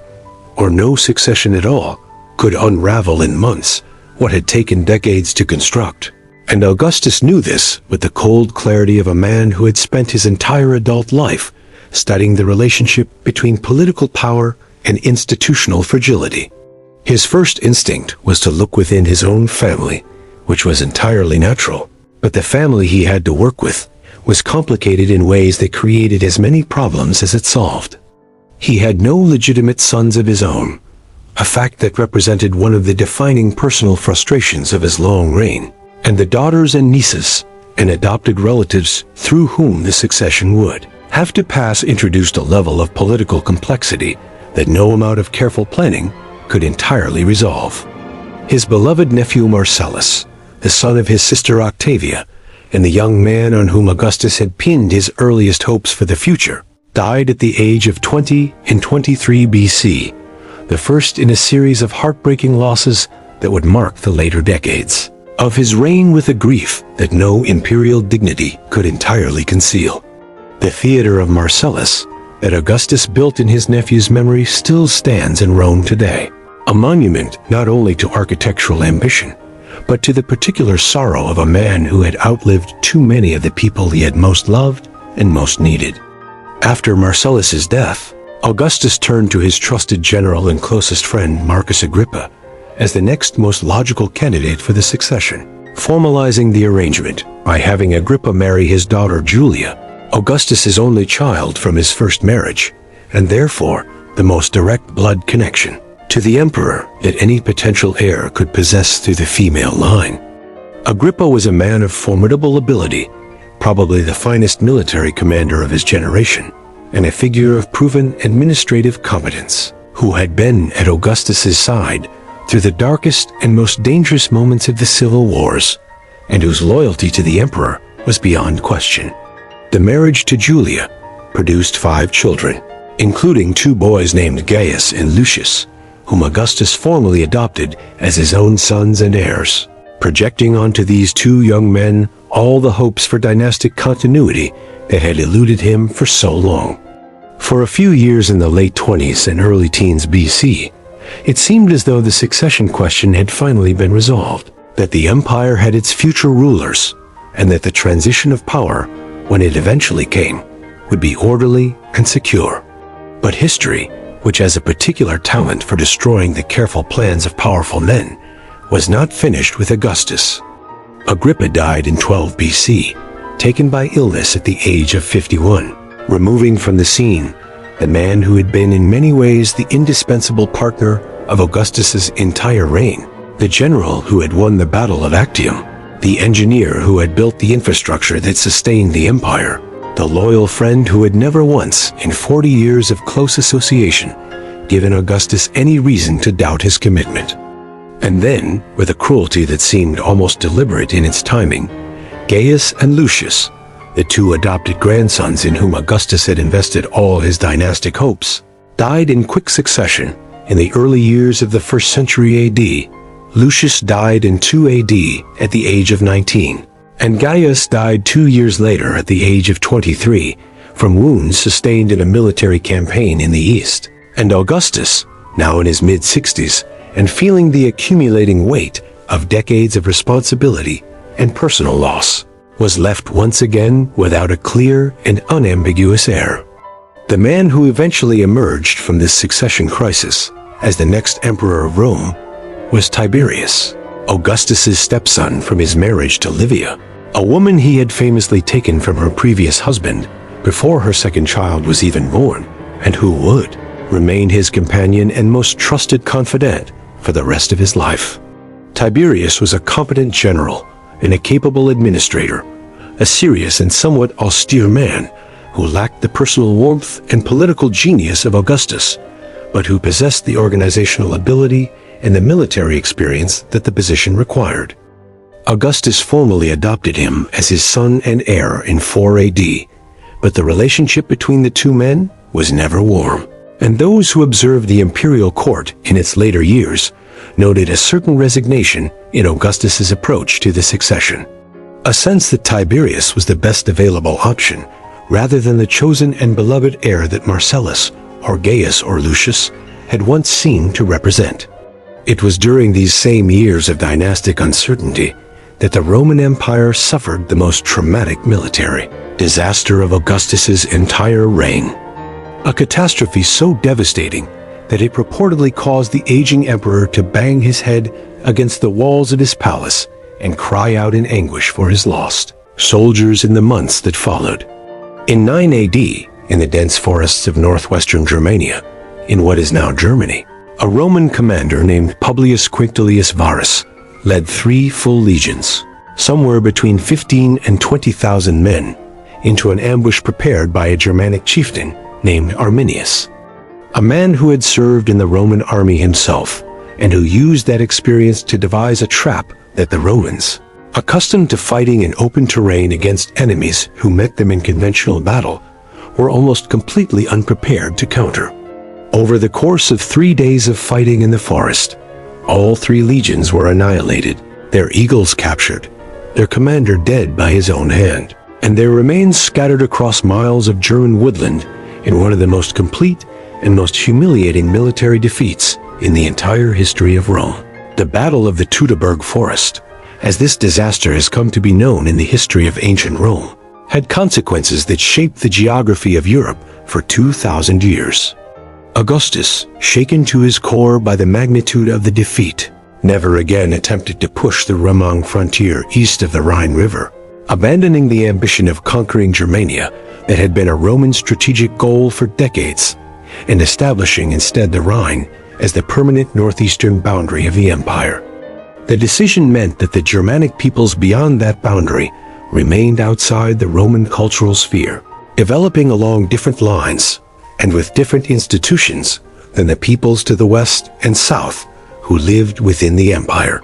or no succession at all, could unravel in months what had taken decades to construct. And Augustus knew this with the cold clarity of a man who had spent his entire adult life studying the relationship between political power and institutional fragility. His first instinct was to look within his own family, which was entirely natural. But the family he had to work with was complicated in ways that created as many problems as it solved. He had no legitimate sons of his own, a fact that represented one of the defining personal frustrations of his long reign, and the daughters and nieces and adopted relatives through whom the succession would have to pass introduced a level of political complexity that no amount of careful planning could entirely resolve. His beloved nephew Marcellus, the son of his sister Octavia, and the young man on whom Augustus had pinned his earliest hopes for the future, died at the age of 20 in 23 BC, the first in a series of heartbreaking losses that would mark the later decades of his reign with a grief that no imperial dignity could entirely conceal. The theater of Marcellus that Augustus built in his nephew's memory still stands in Rome today, a monument not only to architectural ambition, but to the particular sorrow of a man who had outlived too many of the people he had most loved and most needed. After Marcellus's death, Augustus turned to his trusted general and closest friend Marcus Agrippa as the next most logical candidate for the succession, formalizing the arrangement by having Agrippa marry his daughter Julia, Augustus's only child from his first marriage, and therefore the most direct blood connection to the emperor that any potential heir could possess through the female line. Agrippa was a man of formidable ability, probably the finest military commander of his generation, and a figure of proven administrative competence, who had been at Augustus's side through the darkest and most dangerous moments of the civil wars, and whose loyalty to the emperor was beyond question. The marriage to Julia produced 5 children, including 2 boys named Gaius and Lucius, whom Augustus formally adopted as his own sons and heirs, projecting onto these 2 young men all the hopes for dynastic continuity that had eluded him for so long. For a few years in the late 20s and early teens BC, it seemed as though the succession question had finally been resolved, that the empire had its future rulers, and that the transition of power, when it eventually came, would be orderly and secure. But history, which has a particular talent for destroying the careful plans of powerful men, was not finished with Augustus. Agrippa died in 12 BC, taken by illness at the age of 51, removing from the scene the man who had been in many ways the indispensable partner of Augustus's entire reign, the general who had won the Battle of Actium, the engineer who had built the infrastructure that sustained the empire, the loyal friend who had never once, in 40 years of close association, given Augustus any reason to doubt his commitment. And then, with a cruelty that seemed almost deliberate in its timing, Gaius and Lucius, the 2 adopted grandsons in whom Augustus had invested all his dynastic hopes, died in quick succession in the early years of the 1st century AD. Lucius died in 2 AD at the age of 19, and Gaius died 2 years later at the age of 23 from wounds sustained in a military campaign in the east. And Augustus, now in his mid-60s, and feeling the accumulating weight of decades of responsibility and personal loss, was left once again without a clear and unambiguous heir. The man who eventually emerged from this succession crisis as the next emperor of Rome was Tiberius, Augustus's stepson from his marriage to Livia, a woman he had famously taken from her previous husband before her second child was even born, and who would remain his companion and most trusted confidant for the rest of his life. Tiberius was a competent general and a capable administrator, a serious and somewhat austere man who lacked the personal warmth and political genius of Augustus, but who possessed the organizational ability and the military experience that the position required. Augustus formally adopted him as his son and heir in 4 AD, but the relationship between the 2 men was never warm, and those who observed the imperial court in its later years noted a certain resignation in Augustus's approach to the succession, a sense that Tiberius was the best available option rather than the chosen and beloved heir that Marcellus, or Gaius or Lucius, had once seemed to represent. It was during these same years of dynastic uncertainty that the Roman Empire suffered the most traumatic military disaster of Augustus's entire reign, a catastrophe so devastating that it purportedly caused the aging emperor to bang his head against the walls of his palace and cry out in anguish for his lost soldiers in the months that followed. In 9 AD, in the dense forests of northwestern Germania, in what is now Germany, a Roman commander named Publius Quinctilius Varus led 3 full legions, somewhere between 15 and 20,000 men, into an ambush prepared by a Germanic chieftain named Arminius, a man who had served in the Roman army himself and who used that experience to devise a trap that the Romans, accustomed to fighting in open terrain against enemies who met them in conventional battle, were almost completely unprepared to counter. Over the course of 3 days of fighting in the forest, all 3 legions were annihilated, their eagles captured, their commander dead by his own hand, and their remains scattered across miles of German woodland in one of the most complete and most humiliating military defeats in the entire history of Rome. The Battle of the Teutoburg Forest, as this disaster has come to be known in the history of ancient Rome, had consequences that shaped the geography of Europe for 2,000 years. Augustus, shaken to his core by the magnitude of the defeat, never again attempted to push the Roman frontier east of the Rhine River, abandoning the ambition of conquering Germania that had been a Roman strategic goal for decades, and establishing instead the Rhine as the permanent northeastern boundary of the empire. The decision meant that the Germanic peoples beyond that boundary remained outside the Roman cultural sphere, developing along different lines and with different institutions than the peoples to the west and south, who lived within the empire.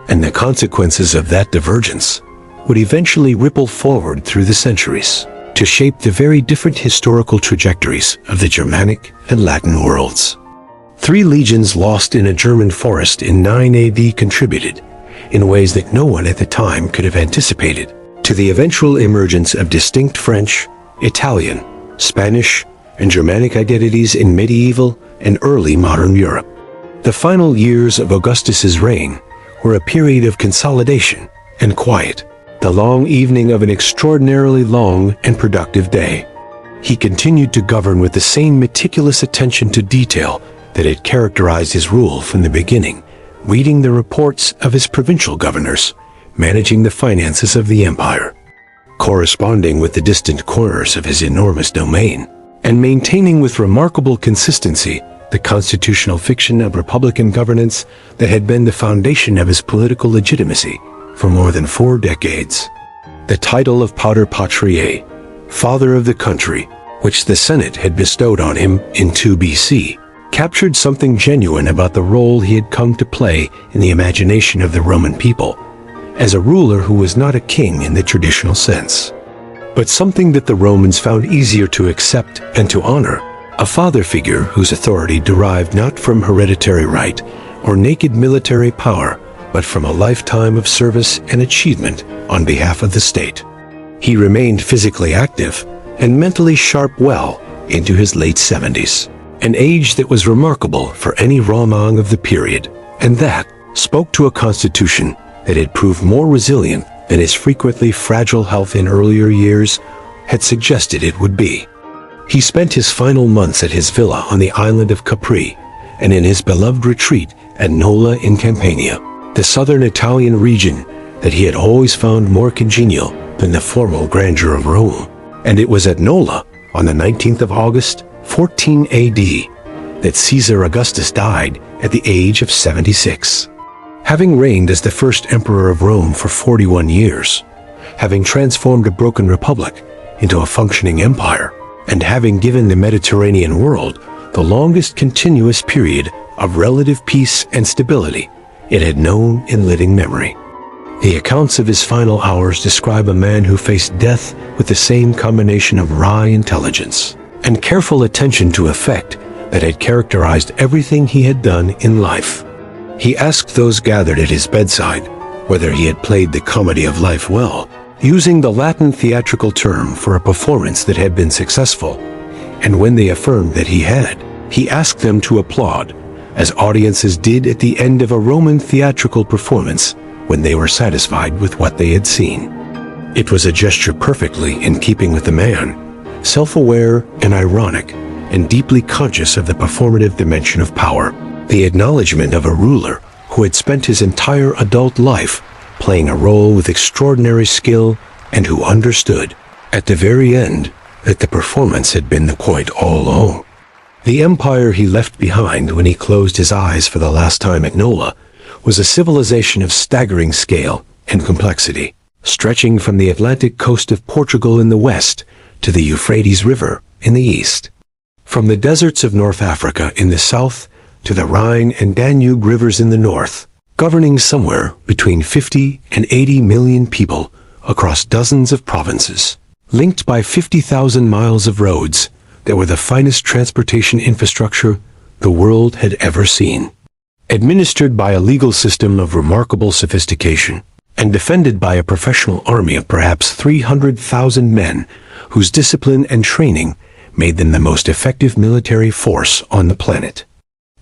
And the consequences of that divergence would eventually ripple forward through the centuries to shape the very different historical trajectories of the Germanic and Latin worlds. 3 legions lost in a German forest in 9 AD contributed, in ways that no one at the time could have anticipated, to the eventual emergence of distinct French, Italian, Spanish, and Germanic identities in medieval and early modern Europe. The final years of Augustus's reign were a period of consolidation and quiet, the long evening of an extraordinarily long and productive day. He continued to govern with the same meticulous attention to detail that had characterized his rule from the beginning, reading the reports of his provincial governors, managing the finances of the empire, corresponding with the distant corners of his enormous domain, and maintaining with remarkable consistency the constitutional fiction of republican governance that had been the foundation of his political legitimacy for more than 4 decades. The title of Pater Patriae, Father of the Country, which the Senate had bestowed on him in 2 BC, captured something genuine about the role he had come to play in the imagination of the Roman people, as a ruler who was not a king in the traditional sense, but something that the Romans found easier to accept and to honor, a father figure whose authority derived not from hereditary right or naked military power, but from a lifetime of service and achievement on behalf of the state. He remained physically active and mentally sharp well into his late 70s, an age that was remarkable for any Roman of the period, and that spoke to a constitution that had proved more resilient than his frequently fragile health in earlier years had suggested it would be. He spent his final months at his villa on the island of Capri and in his beloved retreat at Nola in Campania, the southern Italian region that he had always found more congenial than the formal grandeur of Rome. And it was at Nola, on the 19th of August, 14 AD, that Caesar Augustus died at the age of 76. Having reigned as the first emperor of Rome for 41 years, having transformed a broken republic into a functioning empire, and having given the Mediterranean world the longest continuous period of relative peace and stability it had known in living memory. The accounts of his final hours describe a man who faced death with the same combination of wry intelligence and careful attention to effect that had characterized everything he had done in life. He asked those gathered at his bedside whether he had played the comedy of life well, using the Latin theatrical term for a performance that had been successful, and when they affirmed that he had, he asked them to applaud, as audiences did at the end of a Roman theatrical performance when they were satisfied with what they had seen. It was a gesture perfectly in keeping with the man, self-aware and ironic, and deeply conscious of the performative dimension of power, the acknowledgement of a ruler who had spent his entire adult life playing a role with extraordinary skill and who understood, at the very end, that the performance had been the point all along. The empire he left behind when he closed his eyes for the last time at Nola was a civilization of staggering scale and complexity, stretching from the Atlantic coast of Portugal in the west to the Euphrates River in the east. From the deserts of North Africa in the south to the Rhine and Danube rivers in the north, governing somewhere between 50 and 80 million people across dozens of provinces, linked by 50,000 miles of roads that were the finest transportation infrastructure the world had ever seen. Administered by a legal system of remarkable sophistication, and defended by a professional army of perhaps 300,000 men whose discipline and training made them the most effective military force on the planet.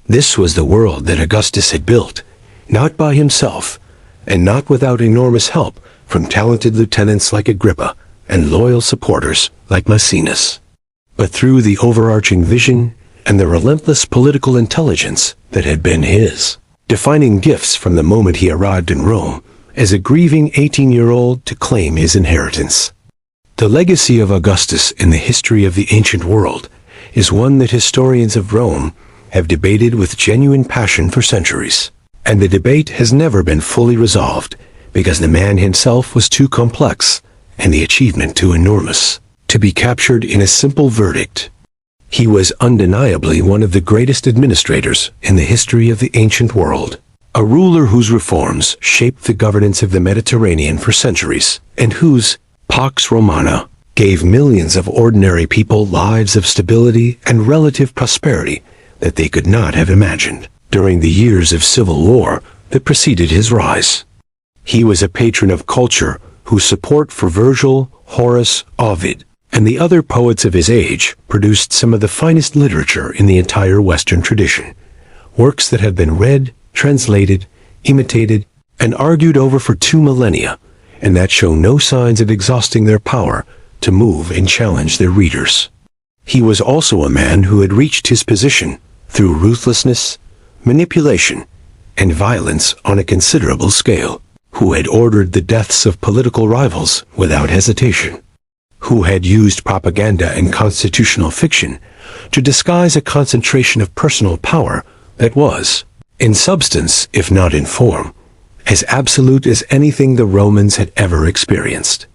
This was the world that Augustus had built, not by himself, and not without enormous help from talented lieutenants like Agrippa and loyal supporters like Maecenas, but through the overarching vision and the relentless political intelligence that had been his, defining gifts from the moment he arrived in Rome as a grieving 18-year-old to claim his inheritance. The legacy of Augustus in the history of the ancient world is one that historians of Rome have debated with genuine passion for centuries, and the debate has never been fully resolved because the man himself was too complex and the achievement too enormous to be captured in a simple verdict. He was undeniably one of the greatest administrators in the history of the ancient world. A ruler whose reforms shaped the governance of the Mediterranean for centuries, and whose Pax Romana gave millions of ordinary people lives of stability and relative prosperity that they could not have imagined during the years of civil war that preceded his rise. He was a patron of culture whose support for Virgil, Horace, Ovid, and the other poets of his age produced some of the finest literature in the entire Western tradition, works that have been read, translated, imitated, and argued over for 2 millennia, and that show no signs of exhausting their power to move and challenge their readers. He was also a man who had reached his position through ruthlessness, manipulation, and violence on a considerable scale, who had ordered the deaths of political rivals without hesitation, who had used propaganda and constitutional fiction to disguise a concentration of personal power that was, in substance if not in form, as absolute as anything the Romans had ever experienced,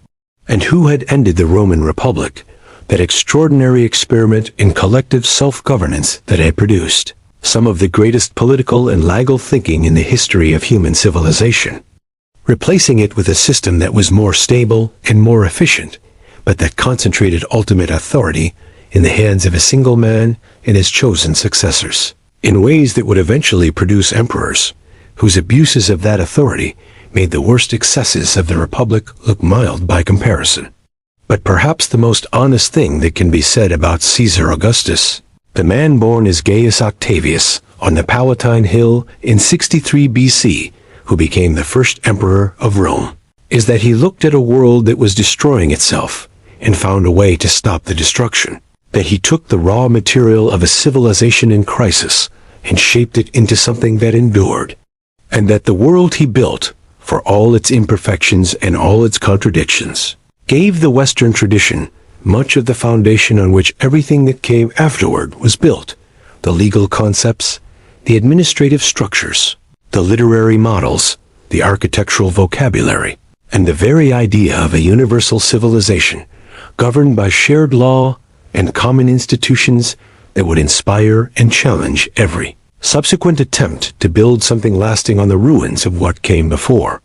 and who had ended the Roman Republic, that extraordinary experiment in collective self-governance that had produced some of the greatest political and legal thinking in the history of human civilization, replacing it with a system that was more stable and more efficient, but that concentrated ultimate authority in the hands of a single man and his chosen successors, in ways that would eventually produce emperors, whose abuses of that authority made the worst excesses of the Republic look mild by comparison. But perhaps the most honest thing that can be said about Caesar Augustus, the man born as Gaius Octavius on the Palatine Hill in 63 BC, who became the first emperor of Rome, is that he looked at a world that was destroying itself and found a way to stop the destruction, that he took the raw material of a civilization in crisis and shaped it into something that endured, and that the world he built, for all its imperfections and all its contradictions, gave the Western tradition much of the foundation on which everything that came afterward was built: the legal concepts, the administrative structures, the literary models, the architectural vocabulary, and the very idea of a universal civilization governed by shared law and common institutions that would inspire and challenge every subsequent attempt to build something lasting on the ruins of what came before.